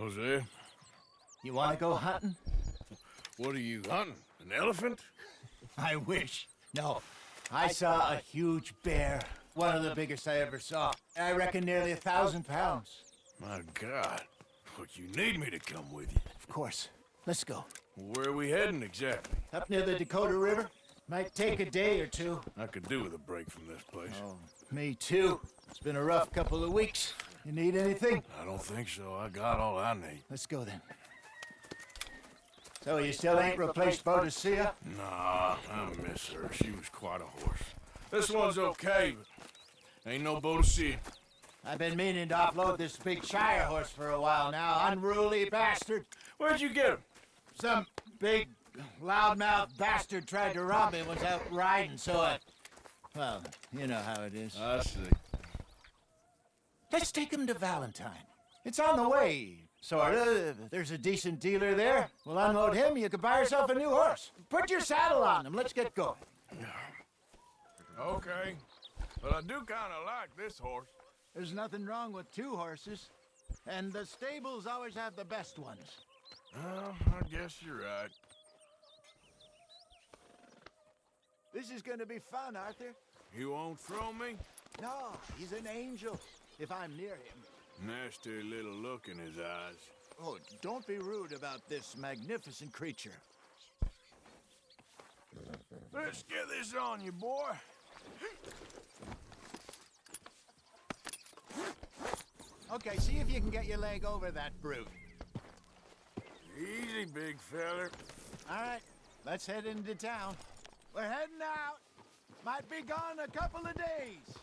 Jose, You want to go hunting? what are you hunting? An elephant? I wish. No. I saw a huge bear. One of the biggest I ever saw. I reckon nearly 1,000 pounds. My God. Look, you need me to come with you. Of course. Let's go. Where are we heading exactly? Up near the Dakota River. Might take a day or two. I could do with a break from this place. Oh, me too. It's been a rough couple of weeks. You need anything? I don't think so. I got all I need. Let's go then. So you still ain't replaced Boadicea? Nah, I miss her. She was quite a horse. This one's okay, but ain't no Boadicea. I've been meaning to offload this big Shire horse for a while now. Unruly bastard. Where'd you get him? Some big, loudmouth bastard tried to rob me when I was out riding, so I... Well, you know how it is. I see. Let's take him to Valentine. It's on the way, sorta. There's a decent dealer there. We'll unload him, you can buy yourself a new horse. Put your saddle on him, let's get going. Okay. But I do kind of like this horse. There's nothing wrong with two horses. And the stables always have the best ones. Well, I guess you're right. This is gonna be fun, Arthur. You won't throw me? No, he's an angel, if I'm near him. Nasty little look in his eyes. Oh, don't be rude about this magnificent creature. Let's get this on you, boy. Okay, see if you can get your leg over that brute. Easy, big feller. All right, let's head into town. We're heading out. Might be gone a couple of days.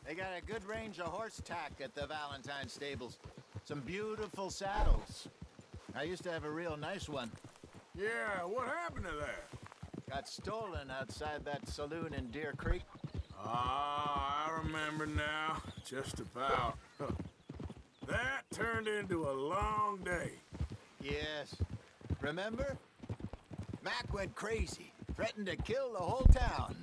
They got a good range of horse tack at the Valentine stables. Some beautiful saddles. I used to have a real nice one. Yeah, what happened to that? Got stolen outside that saloon in Deer Creek. Ah, I remember now. Just about. That turned into a long day. Yes. Remember? Mac went crazy, threatened to kill the whole town.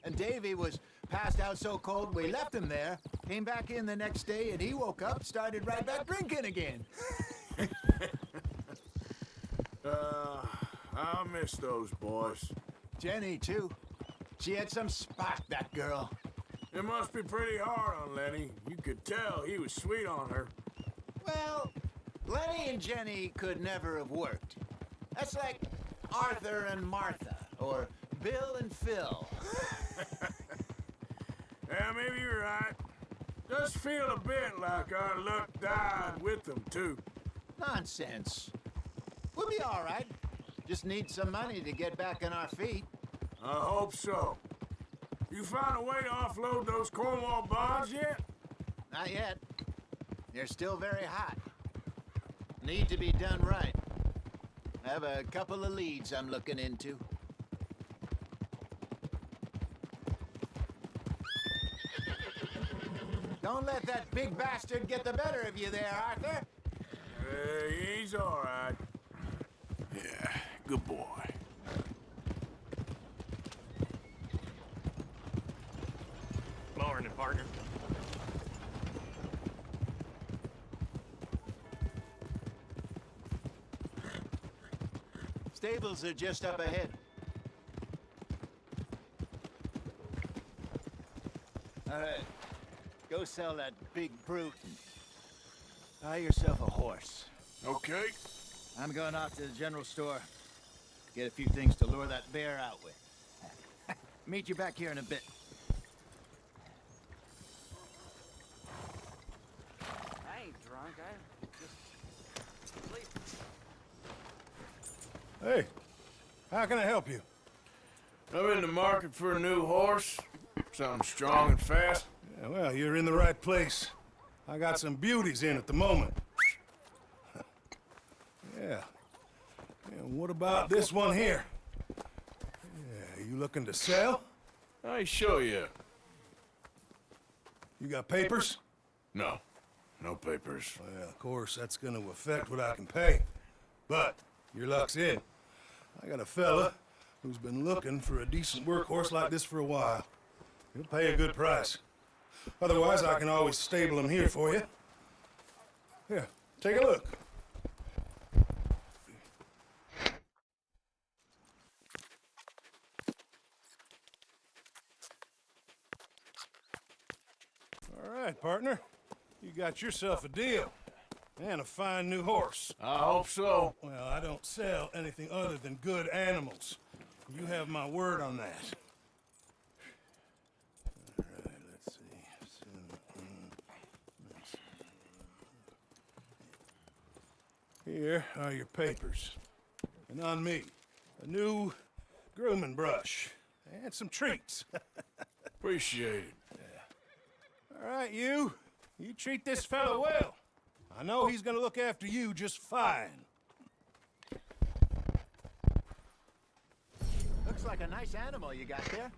And Davy was passed out so cold we left him there, came back in the next day, and he woke up, started right back drinking again. I miss those boys. Jenny, too. She had some spot, that girl. It must be pretty hard on Lenny. You could tell he was sweet on her. Well, Lenny and Jenny could never have worked. That's like Arthur and Martha, or Bill and Phil. Yeah, maybe you're right. Does feel a bit like our luck died with them, too. Nonsense. We'll be all right. Just need some money to get back on our feet. I hope so. You found a way to offload those Cornwall bonds yet? Not yet. They're still very hot. Need to be done right. I have a couple of leads I'm looking into. Don't let that big bastard get the better of you there, Arthur. He's all right. Yeah, good boy. Morning, partner. Stables are just up ahead. All right. Go sell that big brute and buy yourself a horse. Okay. I'm going off to the general store. Get a few things to lure that bear out with. Meet you back here in a bit. I ain't drunk. I just sleep. Hey, how can I help you? I'm in the market for a new horse. Something strong and fast. Yeah, well, you're in the right place. I got some beauties in at the moment. Yeah. And what about this one here? Yeah, you looking to sell? I show you. You got papers? No. No papers. Well, of course, that's gonna affect what I can pay. But your luck's in. I got a fella who's been looking for a decent workhorse like this for a while. He'll pay a good price. Otherwise, I can always stable him here for you. Here, take a look. All right, partner. You got yourself a deal. And a fine new horse. I hope so. Well, I don't sell anything other than good animals. You have my word on that. All right, let's see. Here are your papers. And on me, a new grooming brush. And some treats. Appreciate it. All right, you treat this fella well. I know he's gonna look after you just fine. Looks like a nice animal you got there.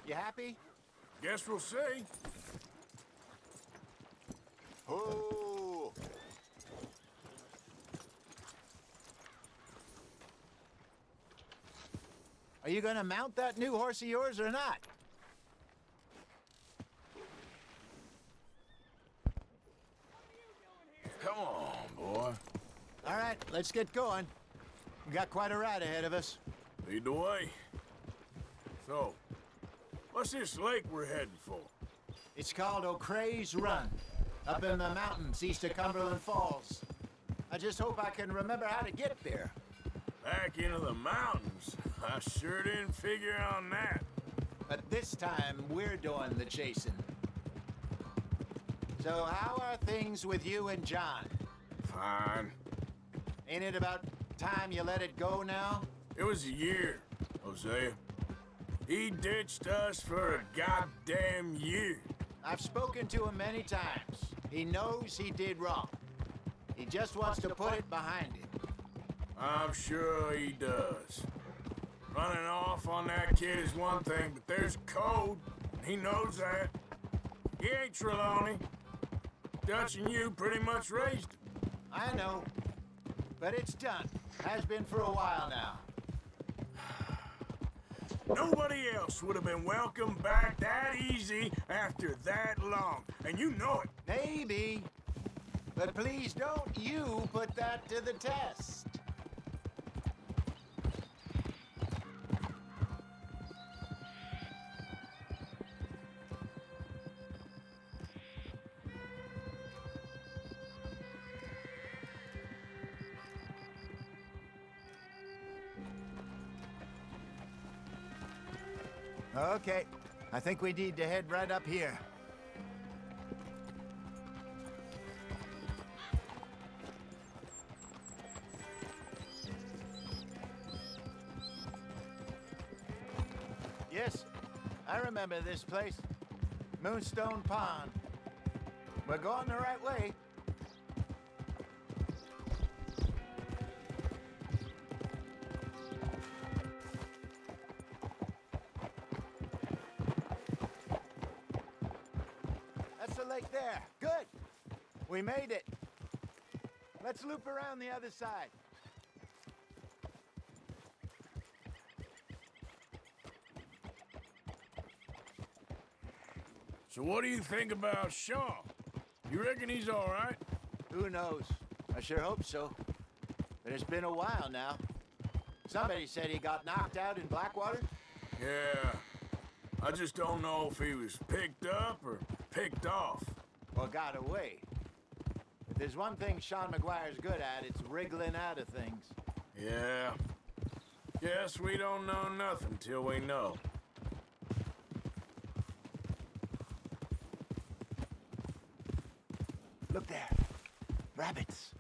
You happy? Guess we'll see. Oh! Are you gonna mount that new horse of yours or not? Come on, boy. All right, let's get going. We got quite a ride ahead of us. Lead the way. So, what's this lake we're heading for? It's called O'Creagh's Run, up in the mountains east of Cumberland Falls. I just hope I can remember how to get there. Back into the mountains? I sure didn't figure on that. But this time, we're doing the chasing. So how are things with you and John? Fine. Ain't it about time you let it go now? It was a year, Hosea. He ditched us for a goddamn year. I've spoken to him many times. He knows he did wrong. He just wants to put it behind him. I'm sure he does. Running off on that kid is one thing, but there's code. He knows that. He ain't Trelawney. Dutch and you pretty much raised him. I know. But it's done. Has been for a while now. Nobody else would have been welcomed back that easy after that long. And you know it. Maybe. But please don't you put that to the test. Okay, I think we need to head right up here. Yes, I remember this place. Moonstone Pond. We're going the right way. That's the lake there. Good. We made it. Let's loop around the other side. So what do you think about Shaw? You reckon he's all right? Who knows? I sure hope so. But it's been a while now. Somebody said he got knocked out in Blackwater. Yeah. I just don't know if he was picked up or picked off. Or got away. If there's one thing Sean McGuire's good at, it's wriggling out of things. Yeah. Guess we don't know nothing till we know. Look there. Rabbits.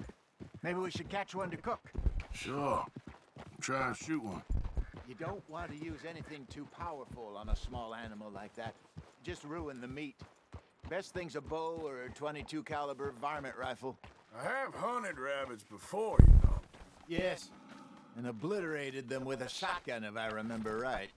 Maybe we should catch one to cook. Sure. Try and shoot one. You don't want to use anything too powerful on a small animal like that. Just ruin the meat. Best thing's a bow or a .22 caliber varmint rifle. I have hunted rabbits before, you know. Yes. And obliterated them with a shotgun, if I remember right.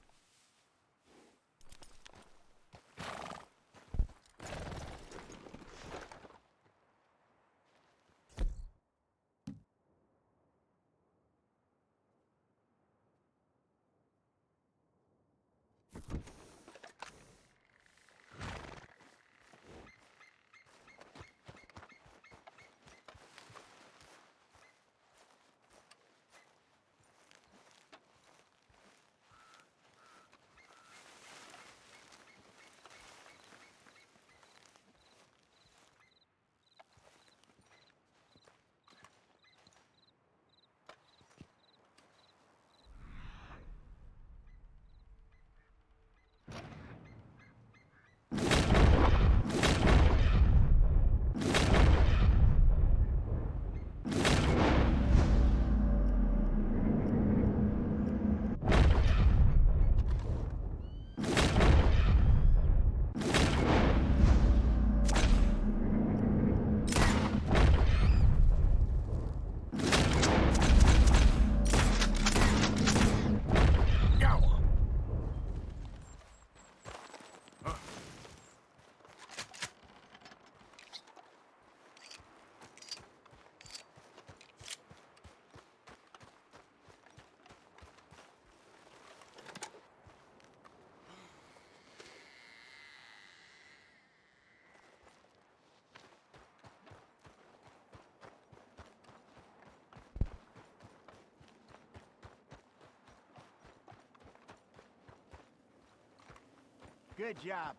Good job.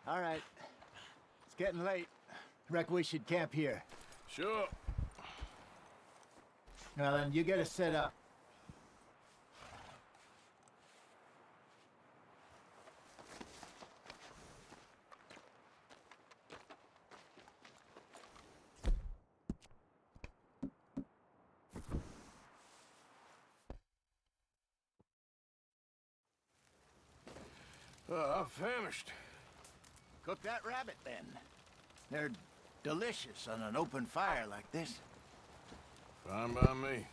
All right. It's getting late. Reckon we should camp here. Sure. Well, then you get us set up. I'm famished. Cook that rabbit, then. They're delicious on an open fire like this. Fine by me.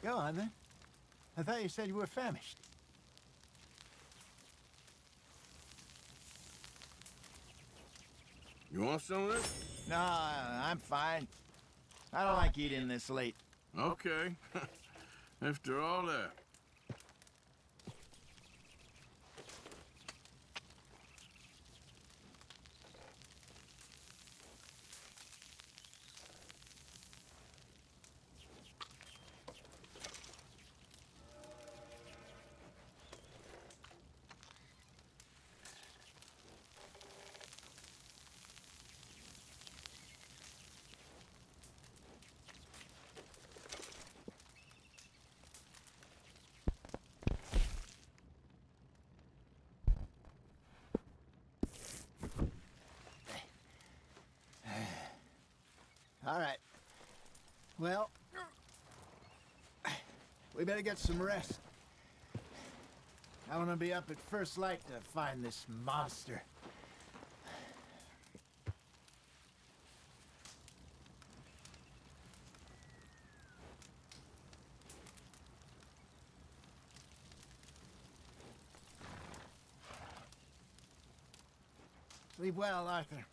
Go on, then. I thought you said you were famished. You want some of this? No, I'm fine. I don't like eating this late. Okay. After all that. All right. Well, we better get some rest. I want to be up at first light to find this monster. Sleep well, Arthur.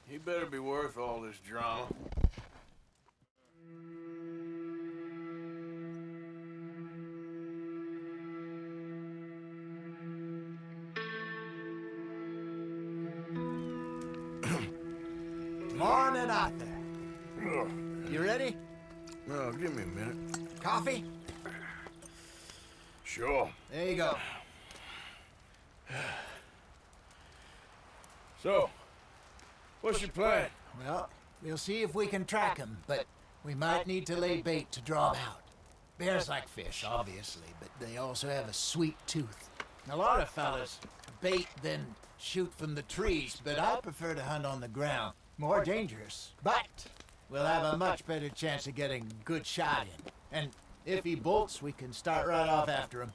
He better be worth all this drama. Morning, Arthur. You ready? Oh, give me a minute. Coffee? Sure. There you go. So, what's your plan? Well, we'll see if we can track him, but we might need to lay bait to draw him out. Bears like fish, obviously, but they also have a sweet tooth. A lot of fellas bait then shoot from the trees, but I prefer to hunt on the ground. More dangerous, but we'll have a much better chance of getting a good shot in. And if he bolts, we can start right off after him.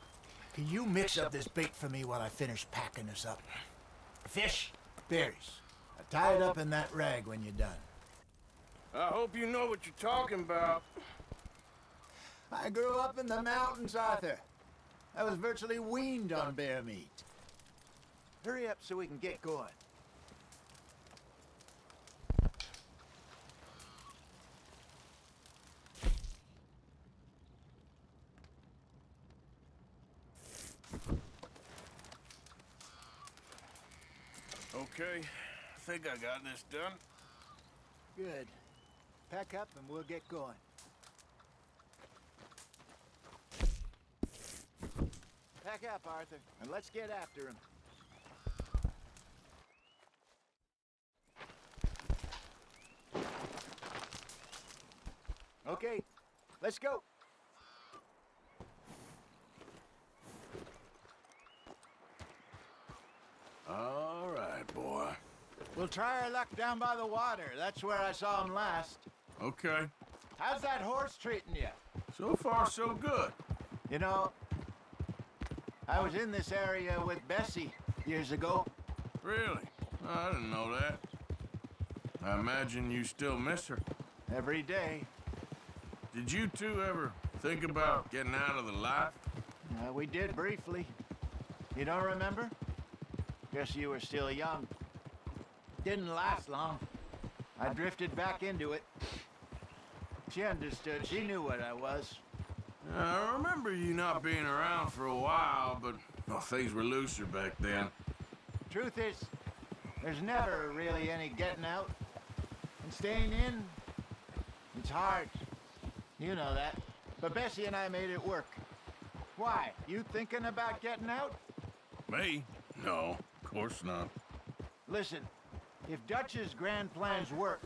Can you mix up this bait for me while I finish packing this up? Fish, berries. Tie it up in that rag when you're done. I hope you know what you're talking about. I grew up in the mountains, Arthur. I was virtually weaned on bear meat. Hurry up so we can get going. Okay, I think I got this done. Good. Pack up and we'll get going. Pack up, Arthur, and let's get after him. Okay, let's go. All right, boy. We'll try our luck down by the water. That's where I saw him last. Okay. How's that horse treating you? So far, so good. You know, I was in this area with Bessie years ago. Really? I didn't know that. I imagine you still miss her. Every day. Did you two ever think about getting out of the life? We did briefly. You don't remember? Guess you were still young. Didn't last long. I drifted back into it. She understood. She knew what I was. I remember you not being around for a while, but well, things were looser back then. Truth is, there's never really any getting out. And staying in, it's hard. You know that. But Bessie and I made it work. Why? You thinking about getting out? Me? No, of course not. Listen, if Dutch's grand plans work,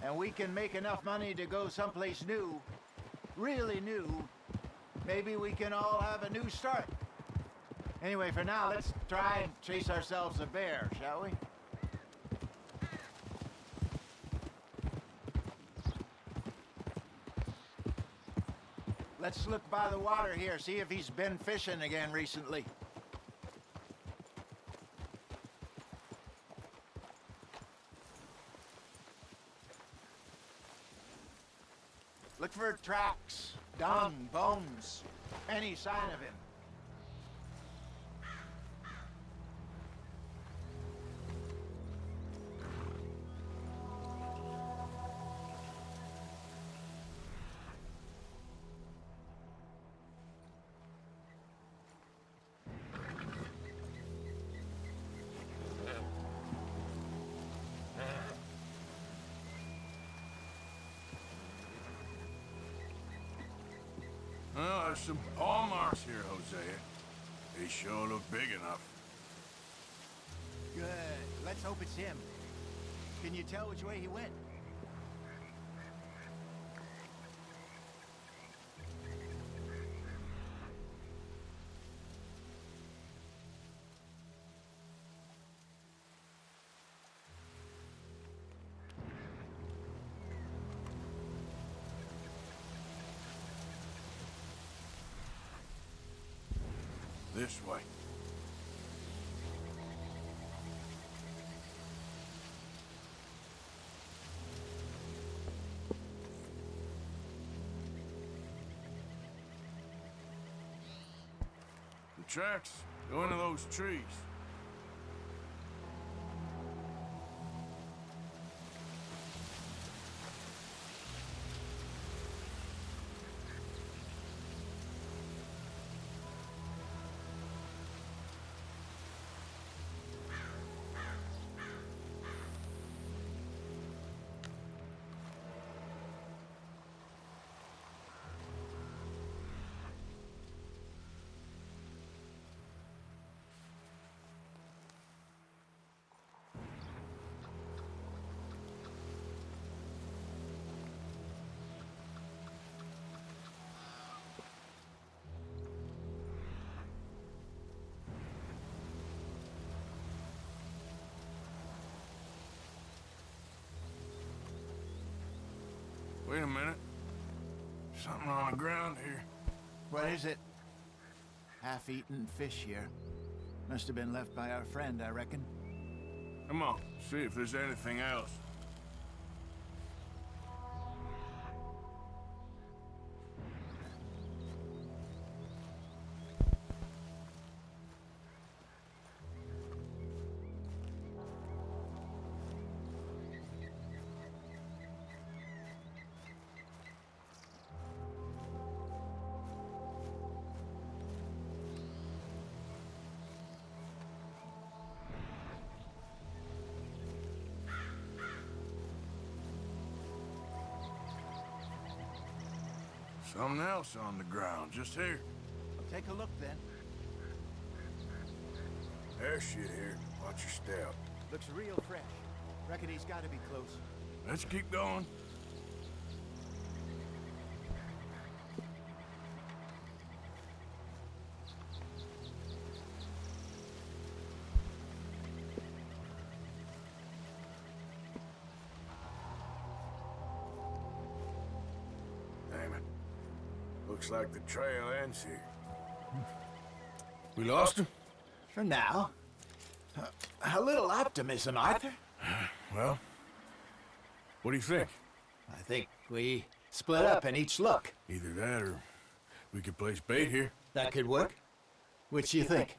and we can make enough money to go someplace new, really new, maybe we can all have a new start. Anyway, for now, let's try and chase ourselves a bear, shall we? Let's look by the water here, see if he's been fishing again recently. Look for tracks, dung, bones, any sign of him. Well, there's some paw marks here, Hosea. They sure look big enough. Good. Let's hope it's him. Can you tell which way he went? This way. The tracks go into those trees. Wait a minute. Something on the ground here. What is it? Half-eaten fish here. Must have been left by our friend, I reckon. Come on, see if there's anything else. Something else on the ground, just here. Take a look then. There's shit here. Watch your step. Looks real fresh. Reckon he's got to be close. Let's keep going. Damn it. Looks like the trail ends here. We lost him? For now. A little optimism, Arthur. Well, what do you think? I think we split up and each look. Either that or we could place bait here. That could work. Which you think?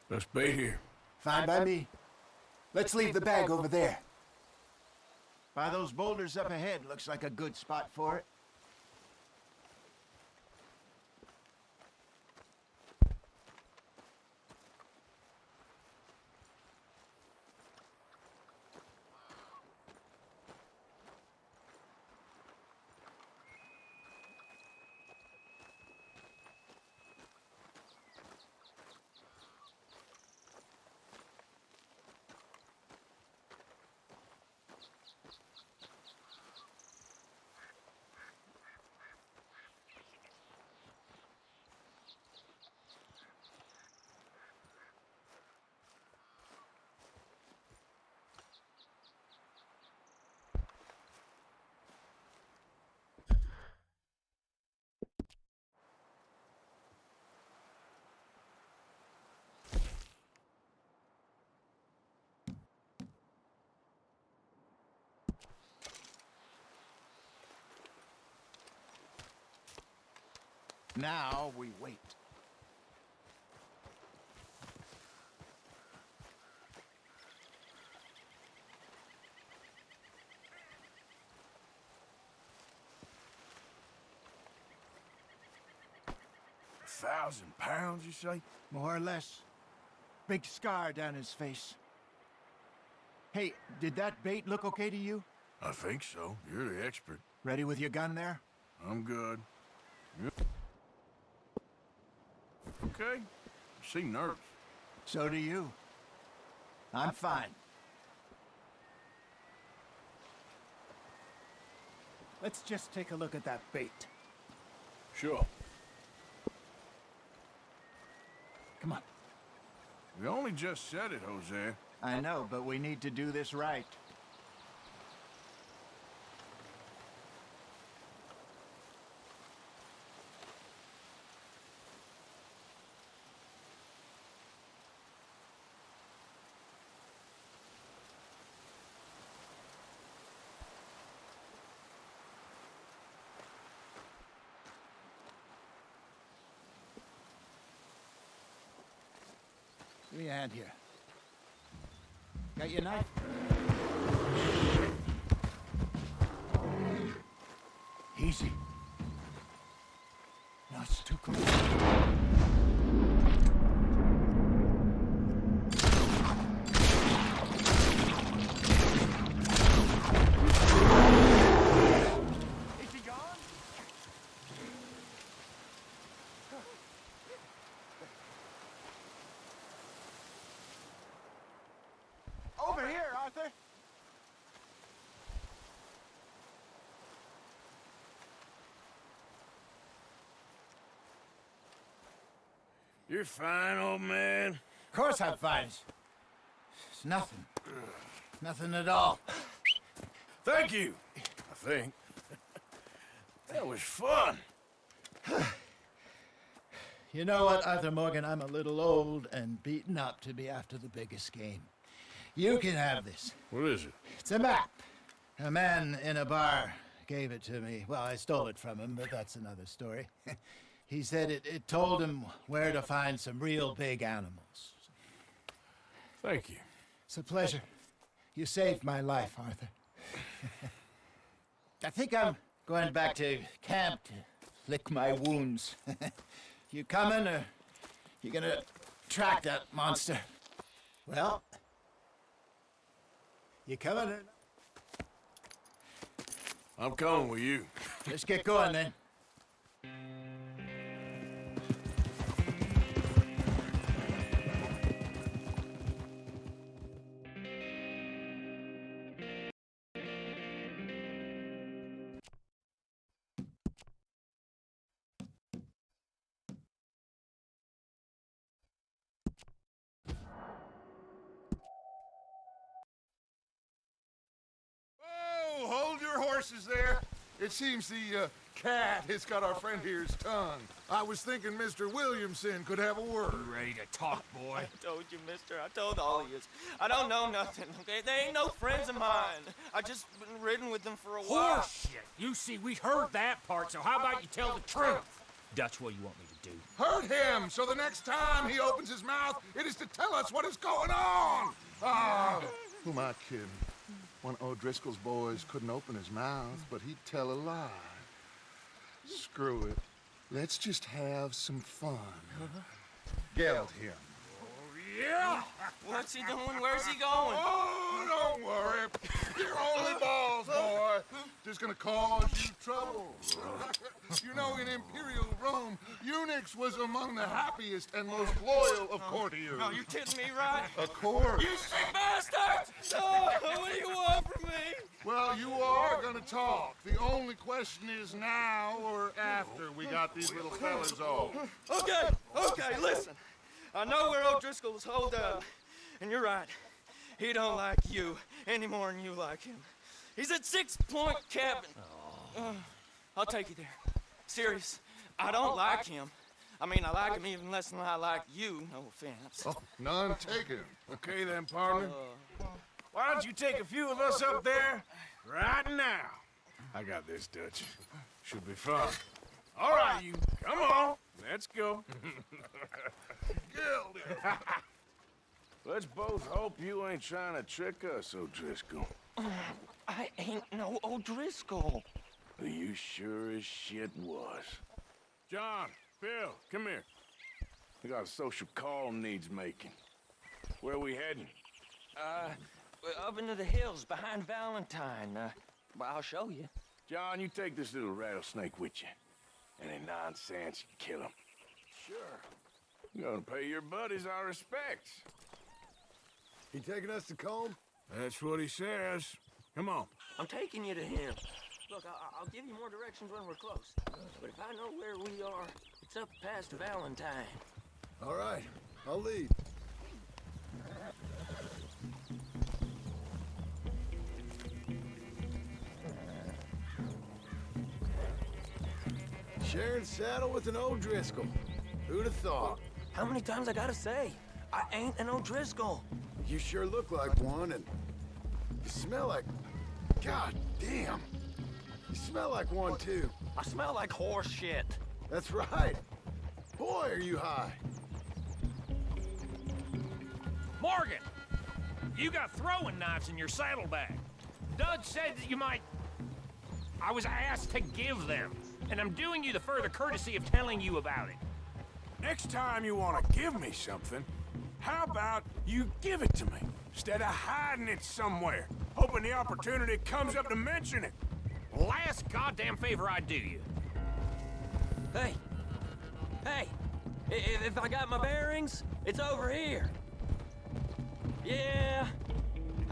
Let's bait here. Fine by me. Let's leave the bag over there. By those boulders up ahead, looks like a good spot for it. Now we wait. £1,000, you say? More or less. Big scar down his face. Hey, did that bait look okay to you? I think so. You're the expert. Ready with your gun there? I'm good. Okay. You seem nervous. So do you. I'm fine. Let's just take a look at that bait. Sure. Come on. We only just said it, Jose. I know, but we need to do this right. Give me a hand here. Got your knife? Easy. No, it's too close. Is he gone? Over here, Arthur. You're fine, old man. Of course I'm fine. It's nothing. Nothing at all. Thank you, I think. That was fun. You know what, Arthur Morgan? I'm a little old and beaten up to be after the biggest game. You can have this. What is it? It's a map. A man in a bar gave it to me. Well, I stole it from him, but that's another story. He said it told him where to find some real big animals. Thank you. It's a pleasure. You saved my life, Arthur. I think I'm going back to camp to lick my wounds. You coming, or you gonna track that monster? Well, you coming or not? I'm coming with you. Let's get going then. Oh, hold your horses there. It seems the cat has got our friend here's tongue. I was thinking Mr. Williamson could have a word. Ready to talk, boy? I told you, mister. I told all of you. I don't know nothing, okay? They ain't no friends of mine. I just been ridden with them for a while. Horseshit! You see, we heard that part, so how about you tell the truth? Dutch, what do you want me to do? Hurt him, so the next time he opens his mouth, it is to tell us what is going on. Who am I kidding? One of O'Driscoll's boys couldn't open his mouth, but he'd tell a lie. Screw it. Let's just have some fun. Geld him. Yeah! What's he doing? Where's he going? Oh, don't worry. You're only balls, boy. Just gonna cause you trouble. You know, in Imperial Rome, eunuchs was among the happiest and most loyal of courtiers. No, you kidding me, right? Of course. You sick bastard! Oh, what do you want from me? Well, you are gonna talk. The only question is now or after we got these little fellas off. Okay, listen. I know where O'Driscoll is holed up, and you're right. He don't like you any more than you like him. He's at 6 Point Cabin. I'll take you there. Serious. I don't like him. I mean, I like him even less than I like you. No offense. Oh, none taken. Okay then, partner. Why don't you take a few of us up there right now? I got this, Dutch. Should be fun. All right, you. Come on. Let's go. Let's both hope you ain't trying to trick us, O'Driscoll. I ain't no O'Driscoll. You sure as shit was. John, Bill, come here. We got a social call needs making. Where are we heading? Up into the hills behind Valentine. Well, I'll show you. John, you take this little rattlesnake with you. Any nonsense, you kill him. Sure. You're gonna pay your buddies our respects. He taking us to Combe? That's what he says. Come on. I'm taking you to him. Look, I'll give you more directions when we're close. But if I know where we are, it's up past Valentine. All right, I'll lead. Sharing saddle with an O'Driscoll. Who'd have thought? How many times I gotta say? I ain't an O'Driscoll. You sure look like one, and you smell like... God damn. You smell like one, too. I smell like horse shit. That's right. Boy, are you high. Morgan! You got throwing knives in your saddlebag. Dutch said that you might... I was asked to give them, and I'm doing you the further courtesy of telling you about it. Next time you want to give me something, how about you give it to me, instead of hiding it somewhere, hoping the opportunity comes up to mention it? Last goddamn favor I do you. Hey! If I got my bearings, it's over here. Yeah,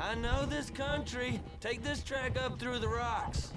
I know this country. Take this track up through the rocks.